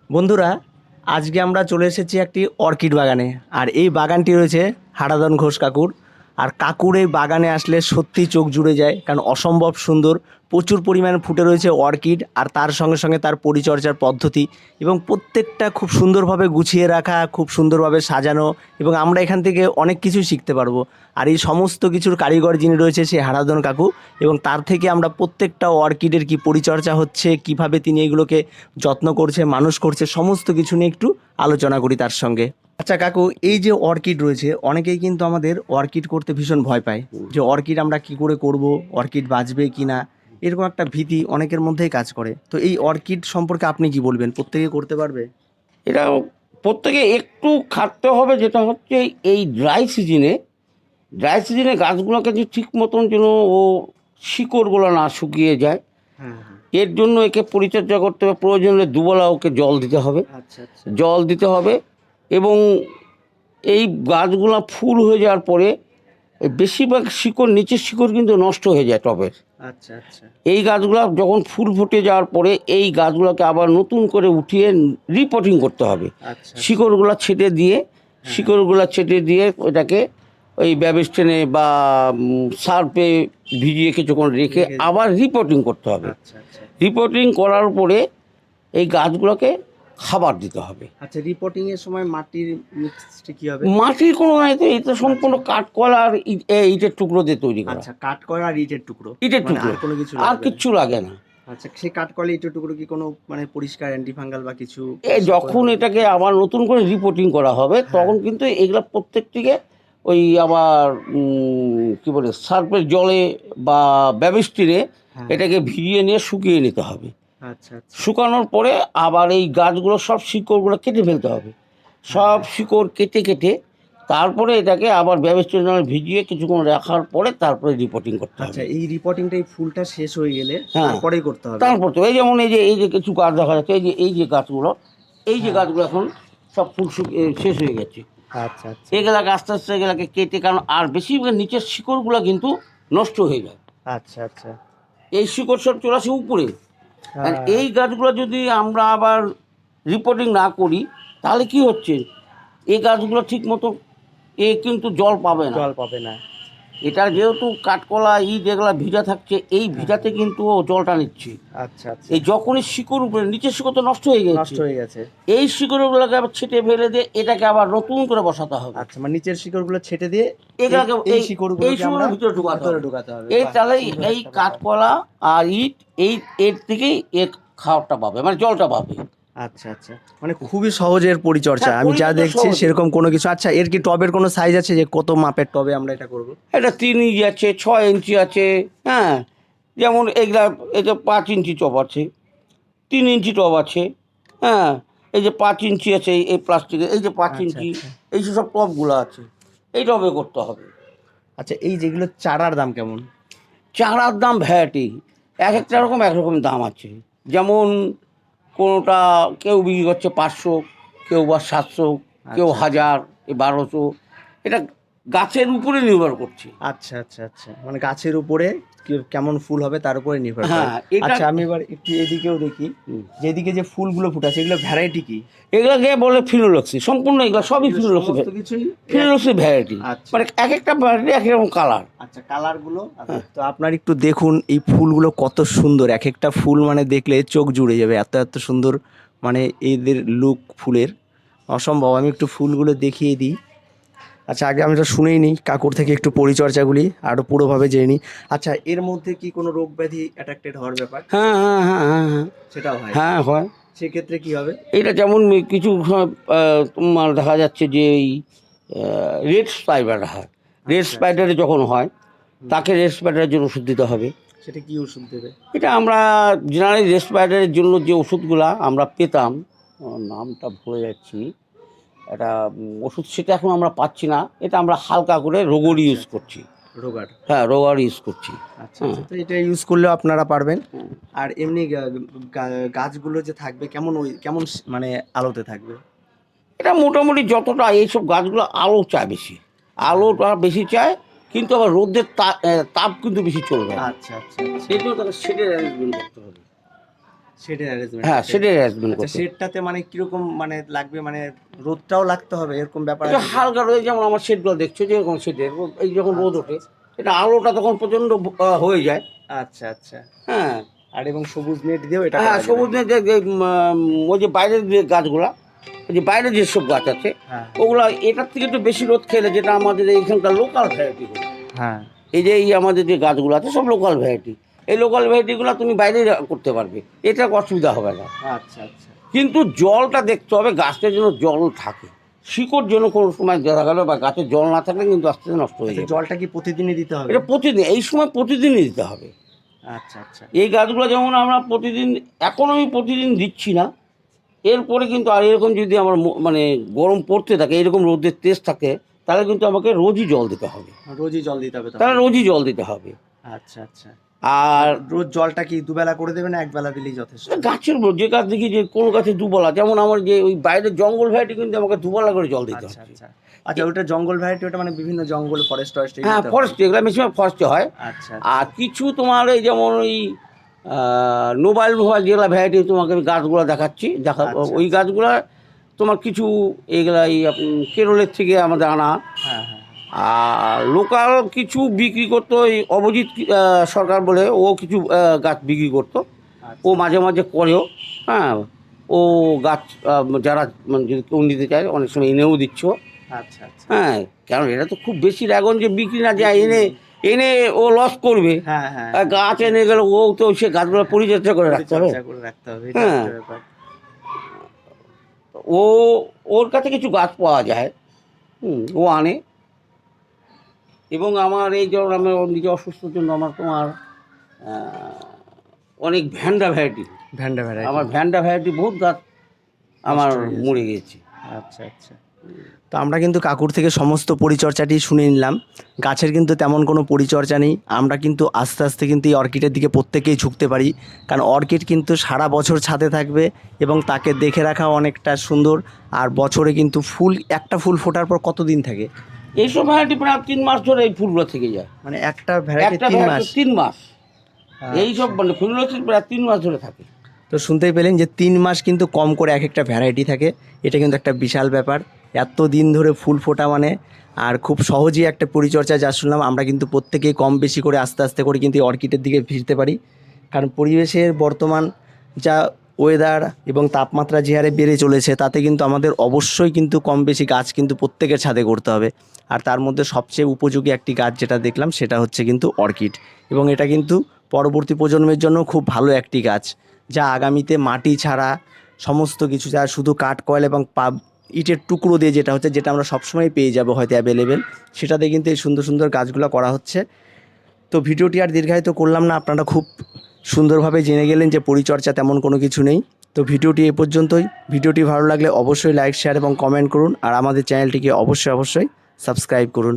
বন্ধুরা, আজকে আমরা চলে এসেছি একটি অর্কিড বাগানে। আর এই বাগানটি রয়েছে হারাধন ঘোষ কাকুর। আর কাকুর এই বাগানে আসলে সত্যি চোখ জুড়ে যায়, কারণ অসম্ভব সুন্দর, প্রচুর পরিমাণে ফুটে রয়েছে অর্কিড। আর তার সঙ্গে সঙ্গে তার পরিচর্যার পদ্ধতি এবং প্রত্যেকটা খুব সুন্দরভাবে গুছিয়ে রাখা, খুব সুন্দরভাবে সাজানো, এবং আমরা এখান থেকে অনেক কিছু শিখতে পারবো। আর এই সমস্ত কিছুর কারিগর যিনি রয়েছে সে হারাধন কাকু, এবং তার থেকে আমরা প্রত্যেকটা অর্কিডের কি পরিচর্যা হচ্ছে, কিভাবে তিনি এগুলোকে যত্ন করছে, মানুষ করছে, সমস্ত কিছু নিয়ে একটু আলোচনা করি তার সঙ্গে। আচ্ছা কাকু, এই যে অর্কিড রয়েছে, অনেকেই কিন্তু আমাদের অর্কিড করতে ভীষণ ভয় পায়, যে অর্কিড আমরা কি করে করব, অর্কিড বাঁচবে কি না, এরকম একটা ভীতি অনেকের মধ্যেই কাজ করে। তো এই অর্কিড সম্পর্কে আপনি কি বলবেন, প্রত্যেকে করতে পারবে? এটা প্রত্যেকে একটু খাটতে হবে, যেটা হচ্ছে এই ড্রাই সিজনে গাছগুলোকে যে ঠিক মতন যেন ও শিকড়গুলো না শুকিয়ে যায়, হ্যাঁ হ্যাঁ। এর জন্য একে পরিচর্যা করতে হবে। প্রয়োজনে দুবেলা ওকে জল দিতে হবে, আচ্ছা আচ্ছা। জল দিতে হবে। এবং এই গাছগুলো ফুল হয়ে যাওয়ার পরে বেশিরভাগ শিকড়, নিচের শিকড় কিন্তু নষ্ট হয়ে যায় টবের। আচ্ছা আচ্ছা। এই গাছগুলো যখন ফুল ফুটে যাওয়ার পরে এই গাছগুলোকে আবার নতুন করে উঠিয়ে রিপোর্টিং করতে হবে। আচ্ছা। শিকড়গুলো ছেটে দিয়ে ওটাকে ওই ব্যবস্টেনে বা সার্ফে ভিজিয়ে কিছুক্ষণ রেখে আবার রিপোর্টিং করতে হবে। আচ্ছা আচ্ছা। রিপোর্টিং করার পরে এই গাছগুলোকে খাবার দিতে হবে। আচ্ছা, রিপোর্টিং এর সময় মাটির মিক্সটি কি হবে? মাটির কোনো নাই তো, এটা সম্পূর্ণ কাঠকয়লা আর ইটের টুকরো দিয়ে তৈরি করা। আচ্ছা, কাঠকয়লা আর ইটের টুকরো? ইটের মানে টুকরো, আর কোনো কিছু আর লাগবে না? কিচ্ছু লাগে না। আচ্ছা, সেই কাঠকয়লা ইটের টুকরো কি কোনো মানে পরিষ্কার অ্যান্টিফাঙ্গাল বা কিছু? যখন এটাকে আবার নতুন করে রিপোর্টিং করা হবে তখন কিন্তু এগুলো প্রত্যেকটিকে ওই আবার কি বলে সার্ফের জলে বা ব্যবস্থিরে এটাকে ভিজিয়ে নিয়ে শুকিয়ে নিতে হবে। আচ্ছা আচ্ছা। শুকানোর পরে আবার এই গাছগুলো সব শিকড়গুলো কেটে ফেলতে হবে। সব শিকড় কেটে তারপরে এটাকে আবার ব্যবস্থিত জলে ভিজিয়ে কিছুক্ষণ রাখার পরে তারপরে রিপোর্টিং করতে হবে। আচ্ছা, এই রিপোর্টিংটা এই ফুলটা শেষ হয়ে গেলে হ্যাঁ, তারপরেই করতে হবে? তারপর তো এই যেমন এই যে কিছু গাছ দেখা যাচ্ছে, এই যে গাছগুলো এখন সব ফুল শেষ হয়ে গেছে। আচ্ছা আচ্ছা। এগুলাকে আস্তে আস্তে এগুলাকে কেটে, কারণ আর বেশিরভাগ নিচের শিকড়গুলো কিন্তু নষ্ট হয়ে যায়। আচ্ছা আচ্ছা। এই শিকড় সব চলে আসে উপরে। আর এই গাছগুলো যদি আমরা আবার রিপোর্টিং না করি তাহলে কি হচ্ছে, এই গাছগুলো ঠিক মতো কিন্তু জল পাবে না। জল পাবে না। এটা যেহেতু কাঠকলা ইট এগুলা ভিজা থাকছে, এই ভিজাতে কিন্তু ও জলটা নিচ্ছে। আচ্ছা আচ্ছা। এই যখনই শিকড় উপরে, নিচের শিকড় তো নষ্ট হয়ে গেছে, এই শিকড়গুলোকে আবার ছেটে ফেলে দিয়ে এটাকে আবার নতুন করে বসাতে হবে। আচ্ছা, মানে নিচের শিকড়গুলো ছেটে দিয়ে এগুলোকে এই শিকড়গুলোকে আমরা ভিতরে ভিতরে ঢোকাতে হবে। এই তাহলে এই কাঠকলা আর ইট এর থেকেই এর খাওয়াটা পাবে, মানে জলটা পাবে। আচ্ছা আচ্ছা, মানে খুবই সহজের পরিচর্যা, হ্যাঁ, আমি যা পরিচর্যা দেখছি সহজ। সেরকম কোনো কিছু। আচ্ছা, এর কি টবের কোনো সাইজ আছে, যে কত মাপের টবে আমরা এটা করব? এটা 3 ইঞ্চি আছে, 6 ইঞ্চি আছে। হ্যাঁ, যেমন এগুলা, এই যে 5 ইঞ্চি টব আছে, 3 ইঞ্চি টব আছে। হ্যাঁ, এই যে 5 ইঞ্চি আছে, এই প্লাস্টিকের এই যে 5 আচ্ছা, ইঞ্চি, আচ্ছা। এই যে সব টবগুলো আছে, এই টবে করতে হবে। আচ্ছা, এই যেগুলো চারার দাম কেমন? চারার দাম ভ্যারাইটি, একটা রকম একরকম দাম আছে। যেমন কোনোটা কেউ বিক্রি করছে 500, কেউ বা 700, কেউ আচ্ছা, 1000, 1200। এটা গাছের উপরে নির্ভর করছে। আচ্ছা আচ্ছা আচ্ছা, মানে গাছের উপরে কেমন ফুল হবে তার উপরে নির্ভর করে। হ্যাঁ, আচ্ছা, আমি এবার একটু এদিকেও দেখি, যেদিকে যে ফুলগুলো ফুটাচ্ছে এগুলো ভ্যারাইটি কি? এগুলোকে বলে ফিনোলক্সি, সম্পূর্ণ এগুলো সবই ফিনোলক্সি, ফিনোলক্সি ভ্যারাইটি। মানে একটা ভ্যারাইটি এক রকম কালার। আচ্ছা, কালারগুলো তো আপনার একটু দেখুন, এই ফুলগুলো কত সুন্দর, এক একটা ফুল মানে দেখলে চোখ জুড়ে যাবে, এত এত সুন্দর, মানে এদের লুক ফুলের অসম্ভব। আমি একটু ফুলগুলো দেখিয়ে দিই। আচ্ছা, আগে আমি এটা শুনেই নিই কাকুর থেকে, একটু পরিচর্যাগুলি আরও পুরোভাবে জেনে নিই। আচ্ছা, এর মধ্যে কি কোনো রোগ ব্যাধি অ্যাট্রাক্টেড হওয়ার ব্যাপার? হ্যাঁ হ্যাঁ হ্যাঁ হ্যাঁ হ্যাঁ, সেটাও হয়? হ্যাঁ হয়। সেক্ষেত্রে কি হবে? এটা যেমন কিছু তোমার দেখা যাচ্ছে যে এই রেড স্পাইডার হয়, রেড স্পাইডারে যখন হয় তাকে রেড স্পাইডারের জন্য ওষুধ দিতে হবে। সেটা কি ওষুধ দেবে? এটা আমরা জেনারেলি রেড স্পাইডারের জন্য যে ওষুধগুলা আমরা পেতাম, নামটা ভুলে যাচ্ছি, এটা ওষুধ সেটা এখন আমরা পাচ্ছি না। এটা আমরা হালকা করে রোগর ইউজ করছি। রোগার? হ্যাঁ, রোগার ইউজ করছি। আচ্ছা আচ্ছা, তো এটা ইউজ করলেও আপনারা পারবেন। হুম। আর এমনি গাছগুলো যে থাকবে কেমন, কেমন মানে আলোতে থাকবে? এটা মোটামুটি যতটা, এইসব গাছগুলো আলো চায় বেশি, আলোটা বেশি চায়, কিন্তু আবার রোদের তাপ কিন্তু বেশি চলবে না। আচ্ছা আচ্ছা আচ্ছা। সেই জন্য তাকে শেডের অ্যারেঞ্জমেন্ট করতে হবে। শেডের অ্যারেঞ্জমেন্ট। হ্যাঁ, শেডের অ্যারেঞ্জমেন্ট আচ্ছা, করতে। শেডটাতে মানে কিরকম মানে লাগবে, মানে রোদটাও লাগতে হবে এরকম ব্যাপার এটা আছে? হালকা রোদ, যেমন আমার শেডগুলো দেখছো যেরকম শেডের, এই যখন রোদ আচ্ছা, ওঠে, আচ্ছা। এটা আলোটা তখন প্রচণ্ড হয়ে যায়। আচ্ছা, আচ্ছা। হ্যাঁ, আর এবং সবুজ নেট দিয়েও এটা হ্যাঁ, করা যাবে? সবুজ ওই যে বাইরের যে গাছগুলা, ওই যে বাইরে যেসব গাছ আছে, হ্যাঁ, ওগুলা এটার থেকে একটু বেশি রোদ খেলে, যেটা আমাদের এইখানকার লোকাল ভ্যারাইটিগুলো, হ্যাঁ। এই যে এই আমাদের যে গাছগুলো আছে সব লোকাল ভ্যারাইটি, এই লোকাল ভ্যারাইটিগুলো তুমি বাইরে করতে পারবে, এটা অসুবিধা হবে না। আচ্ছা, আচ্ছা। কিন্তু জলটা দেখতে হবে, গাছটার জন্য জল থাকে, শিকড় জন্য কোনো সময় দেখা গেল বা গাছের জল না থাকলে কিন্তু আস্তে আস্তে নষ্ট হয়ে আচ্ছা, যাবে। জলটা কি প্রতিদিনই দিতে হবে? এটা প্রতিদিন, এই সময় প্রতিদিনই দিতে হবে। আচ্ছা, আচ্ছা। এই গাছগুলো যেমন আমরা প্রতিদিন, এখন আমি প্রতিদিন দিচ্ছি না, এরপরে কিন্তু আর এরকম যদি আমার মানে গরম পড়তে থাকে, এরকম রোদের তেজ থাকে, তাহলে কিন্তু আমাকে রোজই জল দিতে হবে। রোজই জল দিতে হবে তাহলে রোজই জল দিতে হবে। আচ্ছা, আচ্ছা। আর রোজ জলটা কি দুবেলা করে দেবে না একবেলা দিলেই যথেষ্ট? গাছের উপর, যে গাছ দেখি যে কোন গাছে দুবেলা, যেমন আমার যে ওই বাইরের জঙ্গল ভ্যারাইটি কিন্তু আমাকে দুবেলা করে জল দিতে আচ্ছা, হচ্ছে। আচ্ছা। আচ্ছা, ওটা জঙ্গল ভ্যারাইটি, ওটা মানে বিভিন্ন জঙ্গল ফরেস্ট টরেস্ট? হ্যাঁ, ফরেস্ট, এগুলো বেশিরভাগ ফরেস্টে হয়। আচ্ছা, আর কিছু তোমার এই যেমন ওই নোবাইল যেগুলো ভ্যারাইটি তোমাকে আমি গাছগুলো দেখাচ্ছি, আচ্ছা, ওই আচ্ছা। গাছগুলো তোমার কিছু এগুলা এই কেরলের থেকে আমাদের আনা। হ্যাঁ, হ্যাঁ। আর লোকাল কিছু বিক্রি করতো, ওই অভিজিৎ সরকার বলে, ও কিছু গাছ বিক্রি করতো, ও আচ্ছা, মাঝে মাঝে করেও। হ্যাঁ, ও গাছ যারা মানে যদি কেউ নিতে চায় অনেক সময় এনেও দিচ্ছ। আচ্ছা, আচ্ছা। হ্যাঁ, কারণ এটা তো খুব বেশি ড্রাগন যে বিক্রি না যায়, এনে এনে ও লস করবে। হ্যাঁ, হ্যাঁ। আর গাছ এনে গেলে ও তো সে গাছগুলো পরিচর্যা করে রাখতে হবে। পরিচর্যা করে রাখতে হবে, এটা হ্যাঁ, একটা ব্যাপার। ও ওর কাছে কিছু গাছ পাওয়া যায়, ও আনে। এবং আমার এই যেমন আমার নিজে অসুস্থর জন্য আমার তোমার অনেক ভ্যান্ডা ভ্যারাইটি, ভ্যান্ডা ভ্যারাইটি? আমার ভ্যান্ডা ভ্যারাইটি বহুত গাছ আমার নষ্ট হয়ে গেছে। মরে গেছে। আচ্ছা, আচ্ছা। তো আমরা কিন্তু কাকুর থেকে সমস্ত পরিচর্যাটি শুনে নিলাম। গাছের কিন্তু তেমন কোনো পরিচর্যা নেই, আমরা কিন্তু আস্তে আস্তে কিন্তু এই অর্কিডের দিকে প্রত্যেকেই ঝুঁকতে পারি, কারণ অর্কিড কিন্তু সারা বছর ছাদে থাকবে এবং তাকে দেখে রাখা অনেকটা সুন্দর। আর বছরে কিন্তু ফুল, একটা ফুল ফোটার পর কতদিন থাকে? এইসব ভ্যারাইটি প্রায় 3 মাস ধরে এই ফুলগুলো থেকে যায়। মানে একটা ভ্যারাইটি একটা 3 মাস? ভ্যারাইটি 3 মাস, এইসব মানে ফুলগুলো প্রায় 3 মাস ধরে থাকে। তো শুনতেই পেলেন যে 3 মাস কিন্তু কম করে এক একটা ভ্যারাইটি থাকে। এটা কিন্তু একটা বিশাল ব্যাপার, এত দিন ধরে ফুল ফোটা মানে। আর খুব সহজেই একটা পরিচর্যা, যা শুনলাম আমরা কিন্তু প্রত্যেকেই কম বেশি করে আস্তে আস্তে করে কিন্তু এই অর্কিডের দিকে ফিরতে পারি। কারণ পরিবেশের বর্তমান যা ওয়েদার এবং তাপমাত্রা যে হারে বেড়ে চলেছে, তাতে কিন্তু আমাদের অবশ্যই কিন্তু কম বেশি গাছ কিন্তু প্রত্যেকের ছাদে করতে হবে। আর তার মধ্যে সবচেয়ে উপযোগী একটি গাছ যেটা দেখলাম সেটা হচ্ছে কিন্তু অর্কিড, এবং এটা কিন্তু পরবর্তী প্রজন্মের জন্য খুব ভালো একটি গাছ, যা আগামীতে মাটি ছাড়া সমস্ত কিছু, যা শুধু কাঠ কয়লা এবং ইটের টুকরো দিয়ে যেটা হচ্ছে, যেটা আমরা সবসময় পেয়ে যাব হয়তো অ্যাভেলেবেল, সেটাতে কিন্তু এই সুন্দর সুন্দর গাছগুলো করা হচ্ছে। তো ভিডিওটি আর দীর্ঘায়িত করলাম না, আপনারা খুব সুন্দরভাবে জেনে গেলেন যে পরিচর্যা তেমন কোনো কিছু নেই। তো ভিডিওটি এ পর্যন্তই। ভিডিওটি ভালো লাগলে অবশ্যই লাইক, শেয়ার এবং কমেন্ট করুন, আর আমাদের চ্যানেলটিকে অবশ্যই সাবস্ক্রাইব করুন।